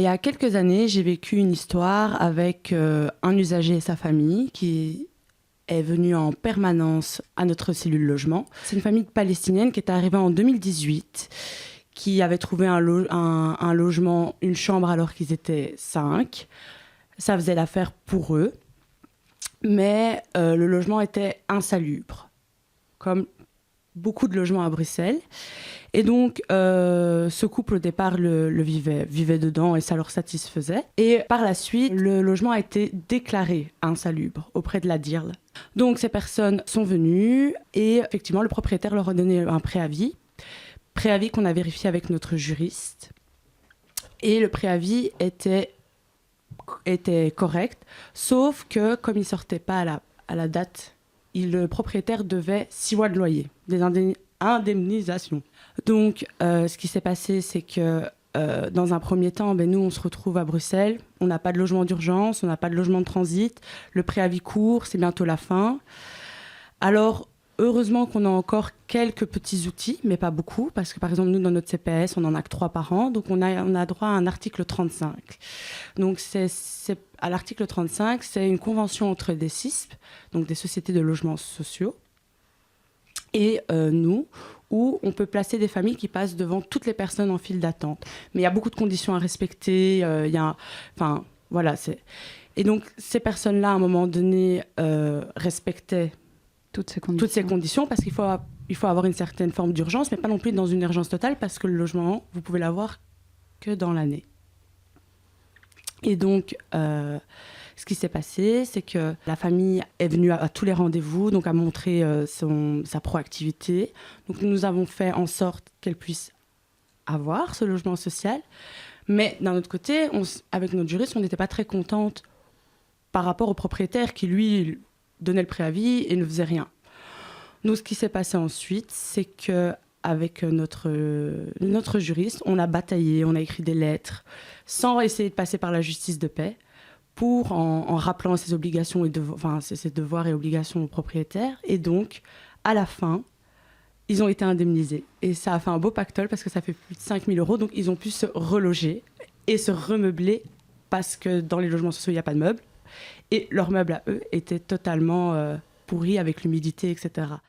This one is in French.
Il y a quelques années, j'ai vécu une histoire avec un usager et sa famille qui est venu en permanence à notre cellule logement. C'est une famille palestinienne qui est arrivée en 2018, qui avait trouvé un logement, une chambre alors qu'ils étaient 5. Ça faisait l'affaire pour eux, mais le logement était insalubre, comme beaucoup de logements à Bruxelles. Et donc, ce couple, au départ, le vivait dedans et ça leur satisfaisait. Et par la suite, le logement a été déclaré insalubre auprès de la DIRL. Donc, ces personnes sont venues et effectivement, le propriétaire leur a donné un préavis qu'on a vérifié avec notre juriste. Et le préavis était correct, sauf que comme il ne sortait pas à la date, le propriétaire devait 6 mois de loyer, des indemnisations. Donc, ce qui s'est passé, c'est que dans un premier temps, nous, on se retrouve à Bruxelles. On n'a pas de logement d'urgence, on n'a pas de logement de transit. Le préavis court, c'est bientôt la fin. Alors, heureusement qu'on a encore quelques petits outils, mais pas beaucoup, parce que par exemple, nous, dans notre CPS, on n'en a que 3 par an, donc on a droit à un article 35. Donc, à l'article 35, c'est une convention entre des SISP, donc des sociétés de logements sociaux, et nous, où on peut placer des familles qui passent devant toutes les personnes en file d'attente. Mais il y a beaucoup de conditions à respecter. Voilà. Et donc, ces personnes-là, à un moment donné, respectaient toutes ces conditions parce qu'il faut avoir une certaine forme d'urgence, mais pas non plus dans une urgence totale parce que le logement, vous pouvez l'avoir que dans l'année. Et donc, ce qui s'est passé, c'est que la famille est venue à tous les rendez-vous, donc a montré sa proactivité. Donc, nous avons fait en sorte qu'elle puisse avoir ce logement social. Mais d'un autre côté, avec notre juriste, on n'était pas très contente par rapport au propriétaire qui, lui, donnait le préavis et ne faisait rien. Donc, ce qui s'est passé ensuite, c'est qu'avec notre juriste, on a bataillé, on a écrit des lettres, sans essayer de passer par la justice de paix, pour en rappelant ses obligations ses devoirs et obligations aux propriétaires. Et donc, à la fin, ils ont été indemnisés. Et ça a fait un beau pactole parce que ça fait plus de 5 000 €. Donc, ils ont pu se reloger et se remeubler parce que dans les logements sociaux, il n'y a pas de meubles. Et leurs meubles à eux étaient totalement pourris avec l'humidité, etc.